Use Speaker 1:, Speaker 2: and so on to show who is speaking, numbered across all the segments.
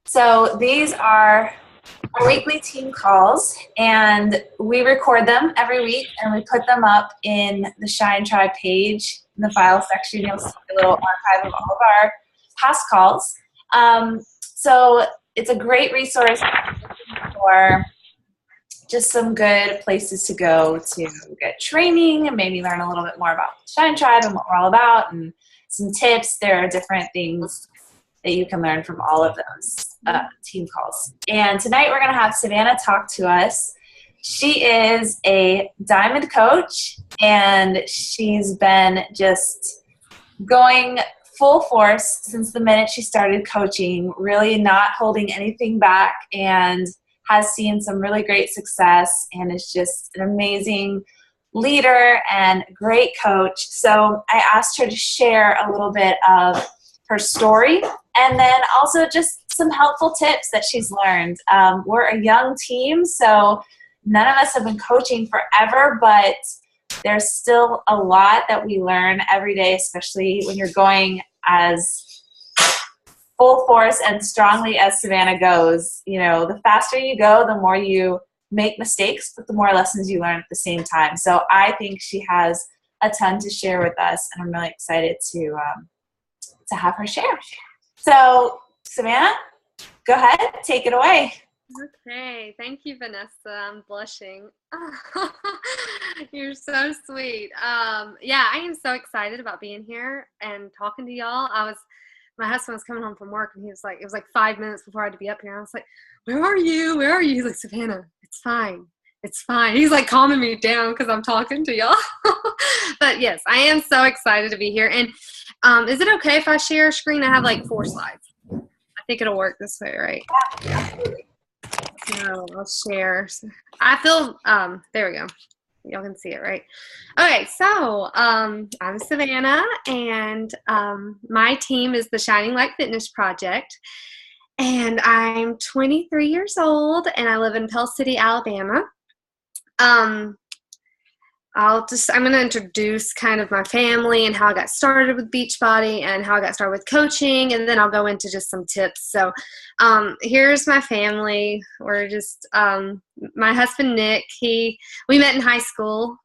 Speaker 1: So these are our weekly team calls, and we record them every week, and we put them up in the Shine Tribe page in the file section. You'll see a little archive of all of our past calls. So it's a great resource for just some good places to go to get training and maybe learn a little bit more about Shine Tribe and what we're all about, and some tips. There are different things that you can learn from all of those team calls. And tonight we're going to have Savannah talk to us. She is a diamond coach, and she's been just going full force since the minute she started coaching, really not holding anything back, and has seen some really great success, and is just an amazing leader and great coach. So I asked her to share a little bit of her story, and then also just some helpful tips that she's learned. We're a young team, so none of us have been coaching forever, but there's still a lot that we learn every day, especially when you're going as full force and strongly as Savannah goes. You know, the faster you go, the more you make mistakes, but the more lessons you learn at the same time. So I think she has a ton to share with us, and I'm really excited to have her share. So Savannah, go ahead, take it away.
Speaker 2: Okay, thank you, Vanessa. I'm blushing. You're so sweet. Yeah, I am so excited about being here and talking to y'all. My husband was coming home from work, and he was like, it was like 5 minutes before I had to be up here. I was like, where are you? Where are you? He's like, Savannah, it's fine. It's fine. He's like calming me down because I'm talking to y'all. But yes, I am so excited to be here. And is it okay if I share a screen? I have like 4 slides. I think it'll work this way, right? So I'll share. I feel, there we go. Y'all can see it, right? Okay, so I'm Savannah, and my team is the Shining Light Fitness Project, and I'm 23 years old, and I live in Pell City, Alabama. I'm going to introduce kind of my family and how I got started with Beachbody and how I got started with coaching, and then I'll go into just some tips. So here's my family. We're just, my husband, Nick, we met in high school.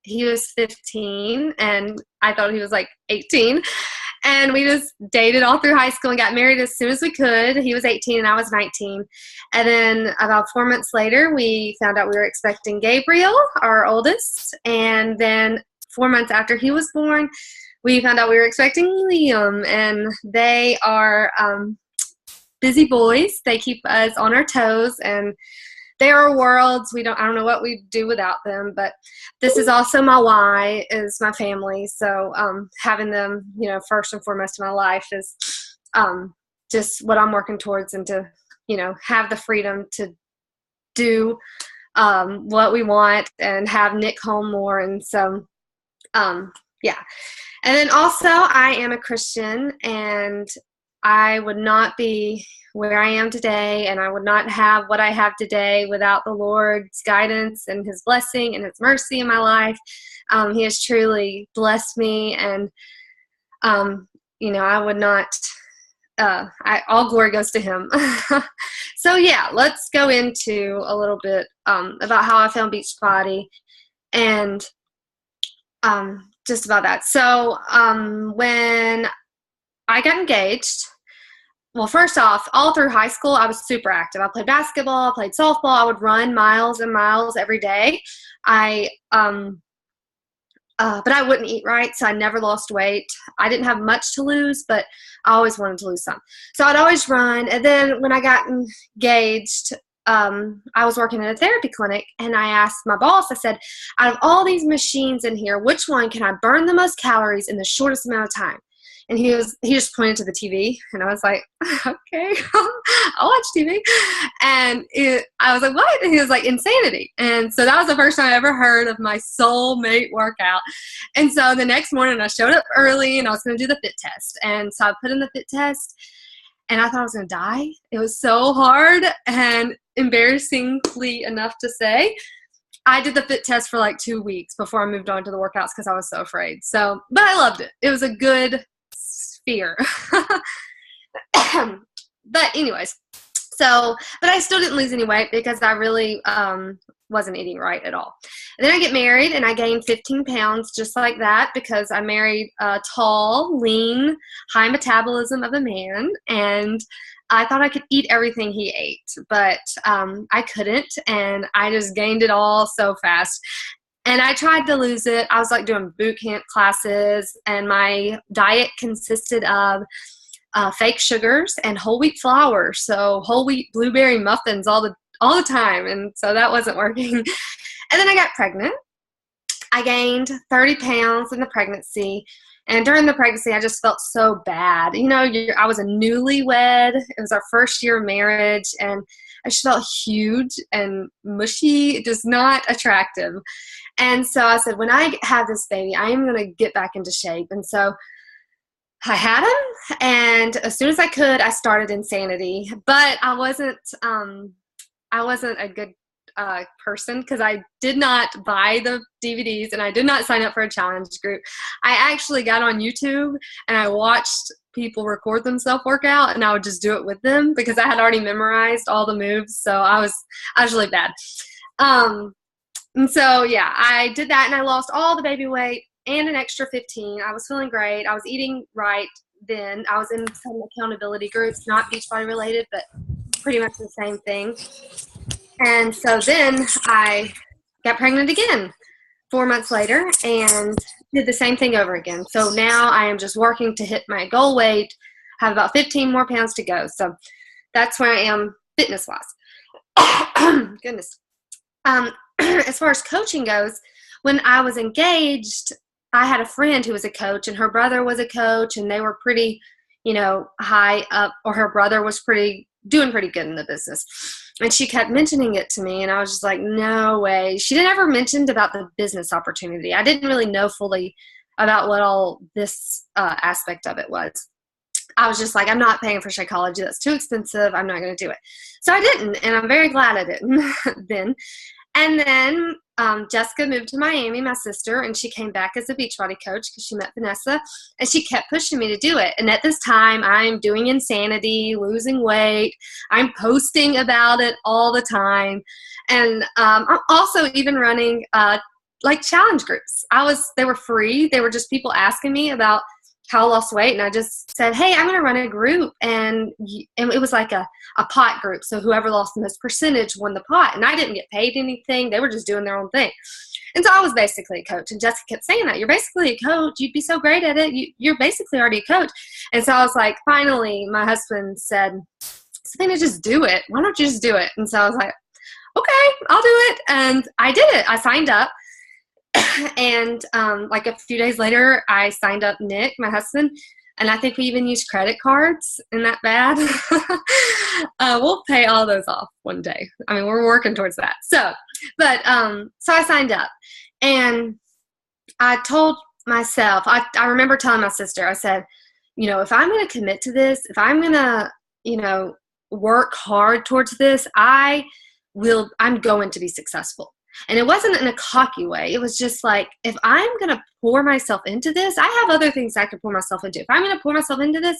Speaker 2: He was 15, and I thought he was like 18. And we just dated all through high school and got married as soon as we could. He was 18 and I was 19. And then about 4 months later, we found out we were expecting Gabriel, our oldest. And then 4 months after he was born, we found out we were expecting Liam. And they are busy boys. They keep us on our toes, and they are worlds. I don't know what we'd do without them, but this is also my why, is my family. So having them, first and foremost in my life is just what I'm working towards, and to, have the freedom to do what we want and have Nick home more. And so, yeah. And then also I am a Christian, and I would not be where I am today, and I would not have what I have today without the Lord's guidance and His blessing and His mercy in my life. He has truly blessed me, and I would not. All glory goes to Him. So yeah, let's go into a little bit about how I found Beachbody, and just about that. So when I got engaged. Well, first off, all through high school, I was super active. I played basketball, I played softball. I would run miles and miles every day. But I wouldn't eat right, so I never lost weight. I didn't have much to lose, but I always wanted to lose some. So I'd always run. And then when I got engaged, I was working at a therapy clinic, and I asked my boss, I said, out of all these machines in here, which one can I burn the most calories in the shortest amount of time? And he just pointed to the TV, and I was like, okay, I'll watch TV. And I was like, what? And he was like, insanity. And so that was the first time I ever heard of my soulmate workout. And so the next morning I showed up early, and I was going to do the fit test. And so I put in the fit test, and I thought I was going to die. It was so hard, and embarrassingly enough to say, I did the fit test for like 2 weeks before I moved on to the workouts because I was so afraid. So, but I loved it. It was a good fear. But anyways, but I still didn't lose any weight because I really wasn't eating right at all. And then I get married and I gained 15 pounds just like that because I married a tall, lean, high metabolism of a man, and I thought I could eat everything he ate, but I couldn't, and I just gained it all so fast. And I tried to lose it. I was like doing boot camp classes, and my diet consisted of fake sugars and whole wheat flour, so whole wheat blueberry muffins all the time, and so that wasn't working. And then I got pregnant. I gained 30 pounds in the pregnancy, and during the pregnancy I just felt so bad. I was a newlywed. It was our first year of marriage, and I just felt huge and mushy, just not attractive. And so I said, when I have this baby, I am going to get back into shape. And so I had him, and as soon as I could, I started Insanity. But I wasn't a good person because I did not buy the DVDs and I did not sign up for a challenge group. I actually got on YouTube and I watched people record themselves work out, and I would just do it with them because I had already memorized all the moves. So I was really bad. And so yeah, I did that, and I lost all the baby weight and an extra 15. I was feeling great. I was eating right then. I was in some accountability groups, not Beachbody related, but pretty much the same thing. And so then I got pregnant again 4 months later and did the same thing over again. So now I am just working to hit my goal weight, have about 15 more pounds to go. So that's where I am fitness-wise. Goodness. As far as coaching goes, when I was engaged, I had a friend who was a coach, and her brother was a coach, and they were pretty, high up, or her brother was doing pretty good in the business. And she kept mentioning it to me, and I was just like, no way. She didn't ever mention about the business opportunity. I didn't really know fully about what all this aspect of it was. I was just like, I'm not paying for psychology. That's too expensive. I'm not going to do it. So I didn't, and I'm very glad I didn't then. And then Jessica moved to Miami, my sister, and she came back as a Beachbody coach because she met Vanessa, and she kept pushing me to do it. And at this time, I'm doing Insanity, losing weight. I'm posting about it all the time. And I'm also even running challenge groups. They were free. They were just people asking me about how I lost weight, and I just said, hey, I'm going to run a group, and it was like a pot group, so whoever lost the most percentage won the pot, and I didn't get paid anything. They were just doing their own thing. And so I was basically a coach, and Jessica kept saying that. You're basically a coach. You'd be so great at it. You're basically already a coach. And so I was like, finally, my husband said, Savannah, just do it. Why don't you just do it? And so I was like, okay, I'll do it. And I did it. I signed up. And like a few days later, I signed up Nick, my husband, and I think we even used credit cards. Isn't that bad? We'll pay all those off one day. I mean, we're working towards that. So I signed up, and I told myself, I remember telling my sister, I said, if I'm going to commit to this, if I'm going to, work hard towards this, I'm going to be successful. And it wasn't in a cocky way. It was just like, if I'm going to pour myself into this, I have other things I could pour myself into. If I'm going to pour myself into this,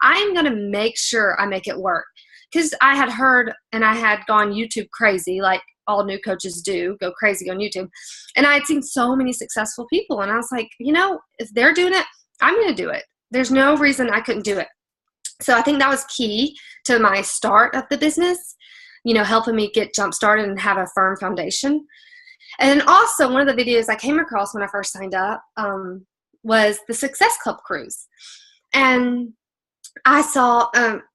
Speaker 2: I'm going to make sure I make it work. Because I had heard and I had gone YouTube crazy, like all new coaches do, go crazy on YouTube. And I had seen so many successful people. And I was like, if they're doing it, I'm going to do it. There's no reason I couldn't do it. So I think that was key to my start of the business, helping me get jump started and have a firm foundation. And also one of the videos I came across when I first signed up was the Success Club cruise. And I saw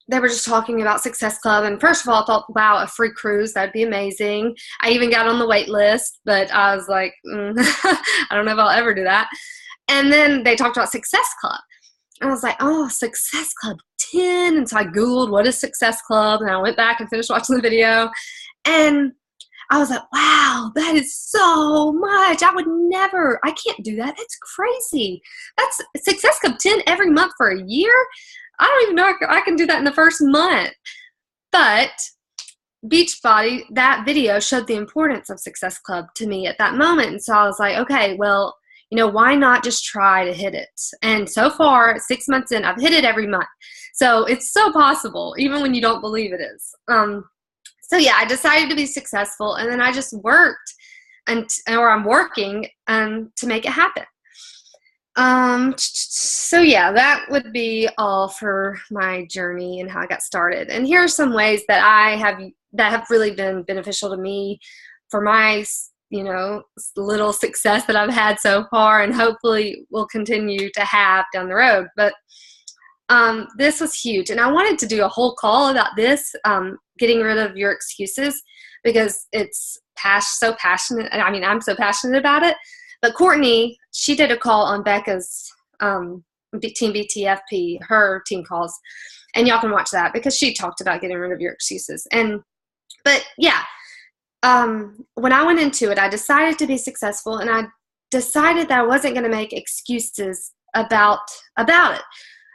Speaker 2: they were just talking about Success Club. And first of all, I thought, wow, a free cruise, that'd be amazing. I even got on the wait list, but I was like, I don't know if I'll ever do that. And then they talked about Success Club. And I was like, oh, Success Club 10. And so I Googled what is Success Club, and I went back and finished watching the video. And I was like, wow, that is so much. I can't do that. That's crazy. That's Success Club 10 every month for a year. I don't even know if I can do that in the first month. But Beachbody, that video showed the importance of Success Club to me at that moment. And so I was like, okay, well, why not just try to hit it? And so far, 6 months in, I've hit it every month. So it's so possible, even when you don't believe it is. So yeah, I decided to be successful, and then I just worked, or I'm working to make it happen. So yeah, that would be all for my journey and how I got started. And here are some ways that have really been beneficial to me for my, little success that I've had so far, and hopefully will continue to have down the road. But this was huge, and I wanted to do a whole call about this, getting rid of your excuses, because it's so passionate. I mean, I'm so passionate about it. But Courtney, she did a call on Becca's Team BTFP, her team calls, and y'all can watch that because she talked about getting rid of your excuses. But yeah, when I went into it, I decided to be successful, and I decided that I wasn't going to make excuses about it.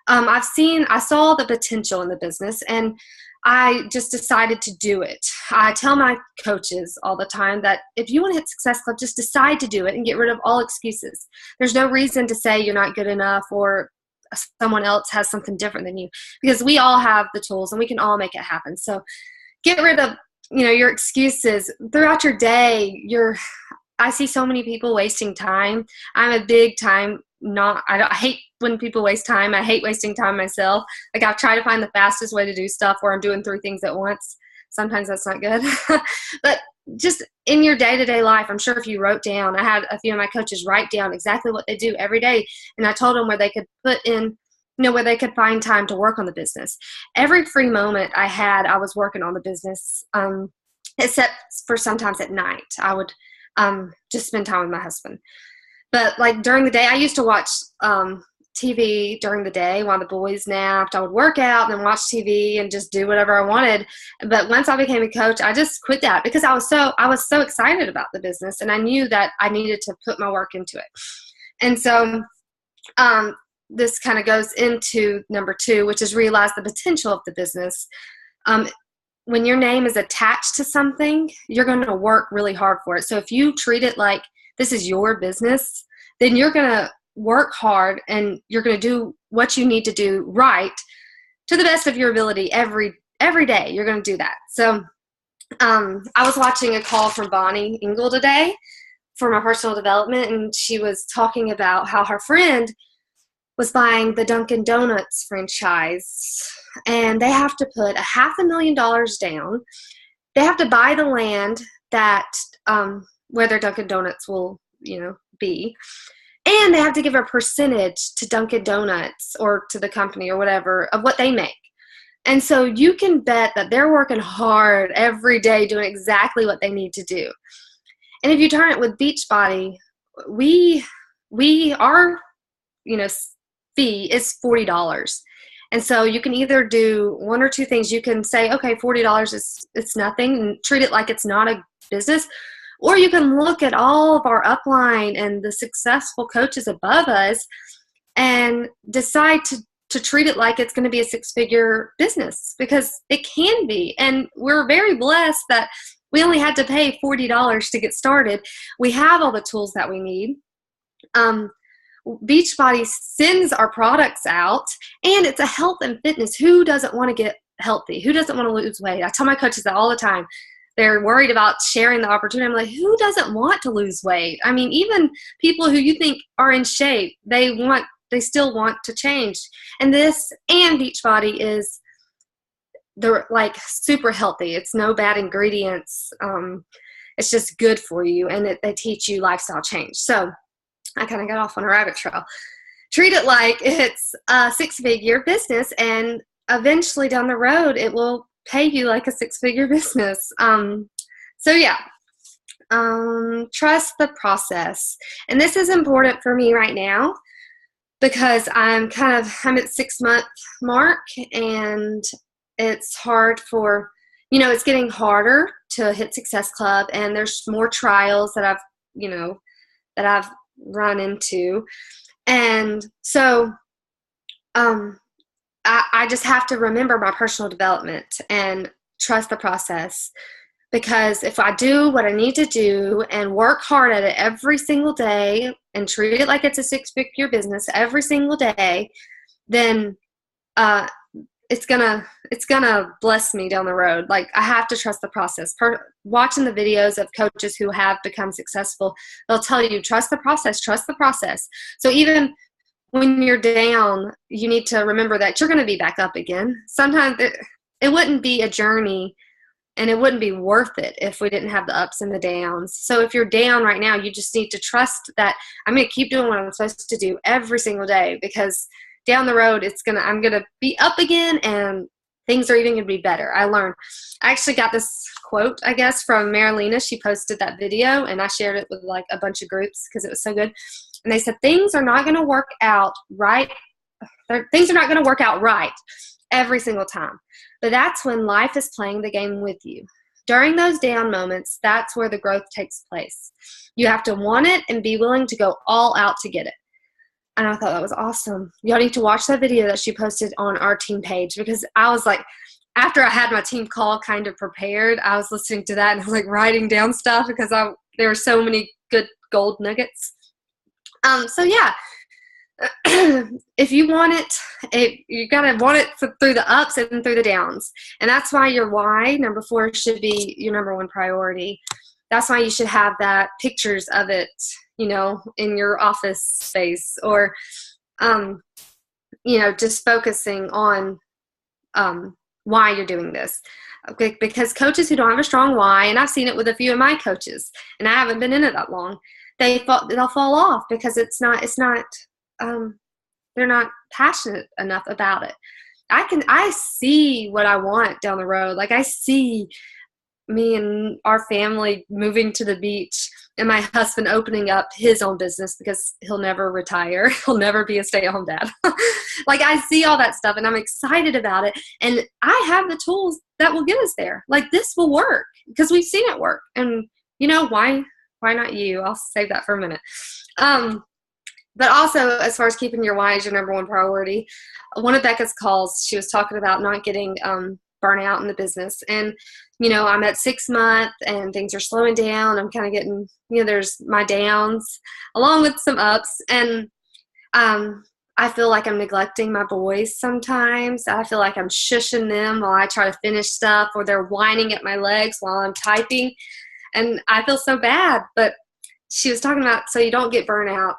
Speaker 2: I saw the potential in the business, and I just decided to do it. I tell my coaches all the time that if you want to hit Success Club, just decide to do it and get rid of all excuses. There's no reason to say you're not good enough or someone else has something different than you, because we all have the tools and we can all make it happen. So get rid of, your excuses throughout your day. I see so many people wasting time. I'm a big time I hate when people waste time. I hate wasting time myself. Like, I try to find the fastest way to do stuff where I'm doing 3 things at once. Sometimes that's not good. But just in your day-to-day life, I'm sure if you wrote down, I had a few of my coaches write down exactly what they do every day. And I told them where they could put in, where they could find time to work on the business. Every free moment I had, I was working on the business, except for sometimes at night. I would just spend time with my husband. But like during the day, I used to watch TV during the day while the boys napped. I would work out and then watch TV and just do whatever I wanted. But once I became a coach, I just quit that because I was so excited about the business, and I knew that I needed to put my work into it. And so this kind of goes into number 2, which is realize the potential of the business. When your name is attached to something, you're going to work really hard for it. So if you treat it like this is your business, then you're going to work hard and you're going to do what you need to do right to the best of your ability every day. You're going to do that. So I was watching a call from Bonnie Engel today for my personal development, and she was talking about how her friend was buying the Dunkin' Donuts franchise, and they have to put $500,000 down. They have to buy the land that where their Dunkin' Donuts will, be. And they have to give a percentage to Dunkin' Donuts or to the company or whatever of what they make. And so you can bet that they're working hard every day doing exactly what they need to do. And if you turn it with Beachbody, our, fee is $40. And so you can either do one or two things. You can say, okay, $40 it's nothing, and treat it like it's not a business. Or you can look at all of our upline and the successful coaches above us and decide to treat it like it's going to be a 6-figure business, because it can be. And we're very blessed that we only had to pay $40 to get started. We have all the tools that we need. Beachbody sends our products out, and it's a health and fitness. Who doesn't want to get healthy? Who doesn't want to lose weight? I tell my coaches that all the time. They're worried about sharing the opportunity. I'm like, who doesn't want to lose weight? I mean, even people who you think are in shape, they still want to change. And Beachbody is, they're like super healthy. It's no bad ingredients. It's just good for you, and they teach you lifestyle change. So I kind of got off on a rabbit trail. Treat it like it's a 6-figure business, and eventually down the road, it will pay you like a 6-figure business. So yeah, trust the process. And this is important for me right now because I'm at 6-month mark, and it's hard for, it's getting harder to hit Success Club, and there's more trials that I've run into. And so, I just have to remember my personal development and trust the process, because if I do what I need to do and work hard at it every single day and treat it like it's a 6-figure business every single day, then it's gonna bless me down the road. Like, I have to trust the process. Watching the videos of coaches who have become successful, they'll tell you, trust the process, trust the process. So even when you're down, you need to remember that you're going to be back up again. Sometimes it wouldn't be a journey, and it wouldn't be worth it if we didn't have the ups and the downs. So if you're down right now, you just need to trust that I'm going to keep doing what I'm supposed to do every single day, because down the road, I'm going to be up again, and things are even going to be better. I actually got this quote, I guess, from Marilena. She posted that video, and I shared it with like a bunch of groups because it was so good. And they said, things are not going to work out right. Things are not going to work out right every single time. But that's when life is playing the game with you. During those down moments, that's where the growth takes place. You have to want it and be willing to go all out to get it. And I thought that was awesome. Y'all need to watch that video that she posted on our team page, because I was like, after I had my team call kind of prepared, I was listening to that and I was like writing down stuff because there were so many good gold nuggets. So yeah, if you want it, you gotta want it through the ups and through the downs. And that's why your why, number 4, should be your number 1 priority. That's why you should have that pictures of it, in your office space, or, just focusing on why you're doing this. Okay, because coaches who don't have a strong why, and I've seen it with a few of my coaches, and I haven't been in it that long, they'll fall off because they're not passionate enough about it. I see what I want down the road. Like, I see me and our family moving to the beach, and my husband opening up his own business because he'll never retire. He'll never be a stay-at-home dad. Like, I see all that stuff, and I'm excited about it. And I have the tools that will get us there. Like, this will work because we've seen it work. And why not you? I'll save that for a minute. But also, as far as keeping your why as your number 1 priority, one of Becca's calls, she was talking about not getting burnout in the business. And, I'm at 6 months and things are slowing down. I'm kind of getting, there's my downs along with some ups. And I feel like I'm neglecting my boys sometimes. I feel like I'm shushing them while I try to finish stuff, or they're whining at my legs while I'm typing. And I feel so bad. But she was talking about, so you don't get burnout,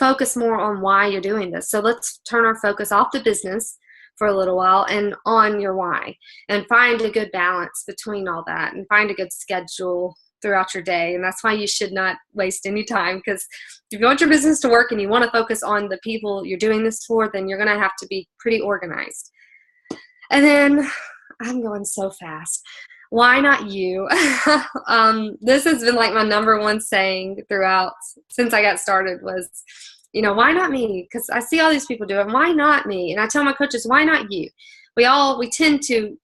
Speaker 2: focus more on why you're doing this. So let's turn our focus off the business for a little while and on your why, and find a good balance between all that, and find a good schedule throughout your day. And that's why you should not waste any time, because if you want your business to work and you want to focus on the people you're doing this for, then you're going to have to be pretty organized. And then I'm going so fast. Why not you? This has been like my number 1 saying throughout since I got started was, why not me? Because I see all these people do it. Why not me? And I tell my coaches, why not you? We tend to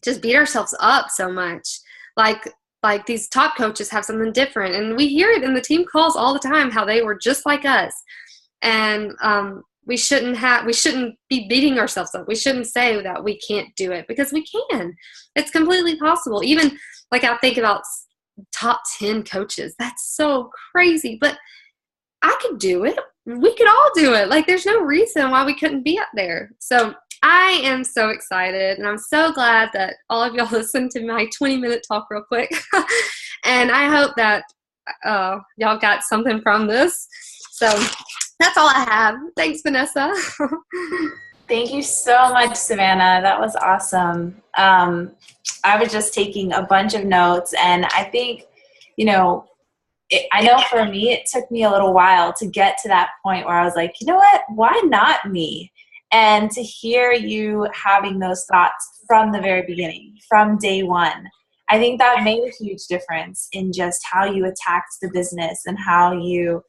Speaker 2: just beat ourselves up so much. Like these top coaches have something different. And we hear it in the team calls all the time, how they were just like us. And we shouldn't be beating ourselves up. We shouldn't say that we can't do it, because we can. It's completely possible. Even like I think about top 10 coaches. That's so crazy. But I could do it. We could all do it. Like, there's no reason why we couldn't be up there. So I am so excited, and I'm so glad that all of y'all listened to my 20-minute talk real quick. And I hope that y'all got something from this. So that's all I have. Thanks, Vanessa.
Speaker 1: Thank you so much, Savannah. That was awesome. I was just taking a bunch of notes, and I think, I know for me, it took me a little while to get to that point where I was like, you know what, why not me? And to hear you having those thoughts from the very beginning, from day 1, I think that made a huge difference in just how you attacked the business and how you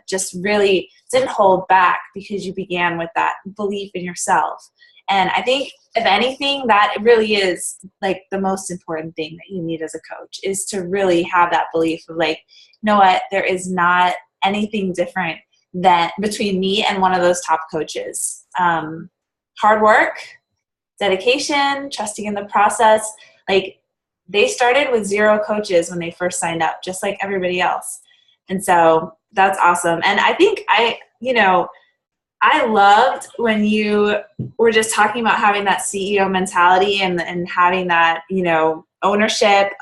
Speaker 1: just really didn't hold back, because you began with that belief in yourself. And I think, if anything, that really is like the most important thing that you need as a coach, is to really have that belief of like, you know what, there is not anything different than between me and one of those top coaches. Hard work, dedication, trusting in the process. Like, they started with 0 coaches when they first signed up, just like everybody else. And so that's awesome. And I think I I loved when you were just talking about having that CEO mentality and having that, ownership.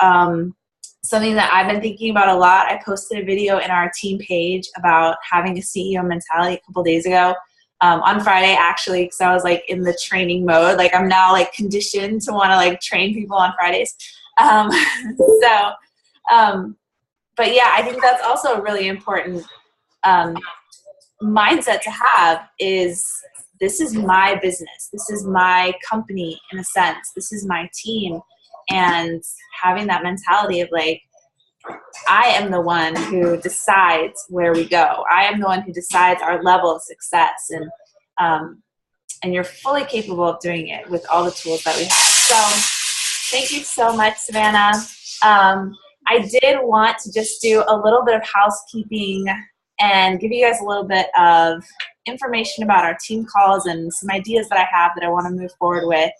Speaker 1: Something that I've been thinking about a lot. I posted a video in our team page about having a CEO mentality a couple days ago. On Friday, actually, because I was like in the training mode. Like I'm now like conditioned to want to like train people on Fridays. But yeah, I think that's also a really important mindset to have is this is my business. This is my company in a sense. This is my team. And having that mentality of like, I am the one who decides where we go. I am the one who decides our level of success. And you're fully capable of doing it with all the tools that we have. So thank you so much, Savannah. I did want to just do a little bit of housekeeping and give you guys a little bit of information about our team calls and some ideas that I have that I want to move forward with.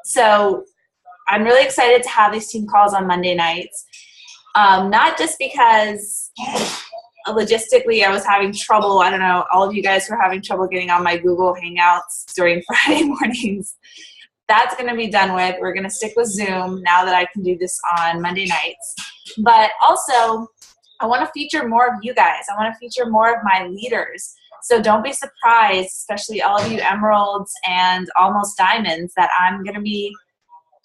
Speaker 1: So I'm really excited to have these team calls on Monday nights. Not just because logistically I was having trouble. I don't know, all of you guys were having trouble getting on my Google Hangouts during Friday mornings. That's going to be done with. We're going to stick with Zoom now that I can do this on Monday nights. But also, I want to feature more of you guys. I want to feature more of my leaders. So don't be surprised, especially all of you emeralds and almost diamonds, that I'm going to be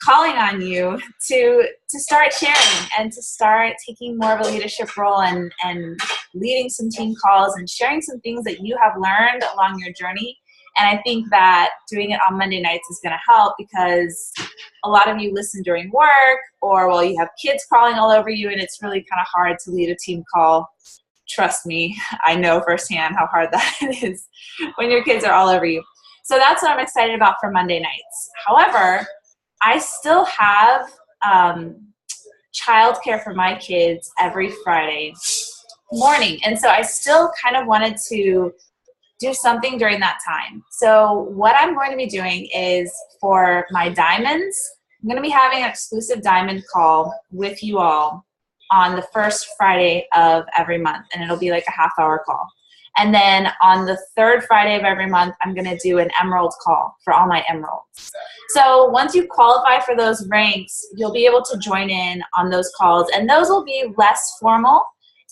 Speaker 1: calling on you to start sharing and to start taking more of a leadership role and leading some team calls and sharing some things that you have learned along your journey. And I think that doing it on Monday nights is going to help because a lot of you listen during work or while you have kids crawling all over you, and it's really kind of hard to lead a team call. Trust me, I know firsthand how hard that is when your kids are all over you. So that's what I'm excited about for Monday nights. However, I still have childcare for my kids every Friday morning. And so I still kind of wanted to do something during that time. So what I'm going to be doing is for my diamonds, I'm going to be having an exclusive diamond call with you all on the first Friday of every month. And it'll be like a half-hour call. And then on the third Friday of every month, I'm going to do an emerald call for all my emeralds. So once you qualify for those ranks, you'll be able to join in on those calls. And those will be less formal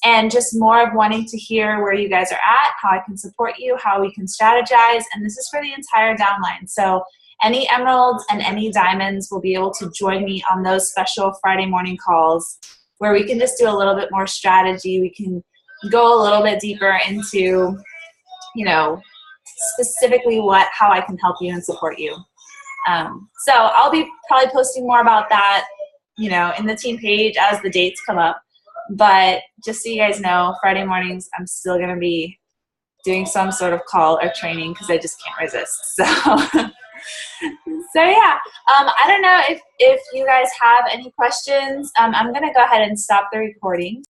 Speaker 1: and just more of wanting to hear where you guys are at, how I can support you, how we can strategize. And this is for the entire downline. So any emeralds and any diamonds will be able to join me on those special Friday morning calls where we can just do a little bit more strategy. We can go a little bit deeper into, specifically how I can help you and support you. So I'll be probably posting more about that, in the team page as the dates come up. But just so you guys know, Friday mornings, I'm still going to be doing some sort of call or training because I just can't resist. So, so yeah, I don't know if you guys have any questions. I'm going to go ahead and stop the recording.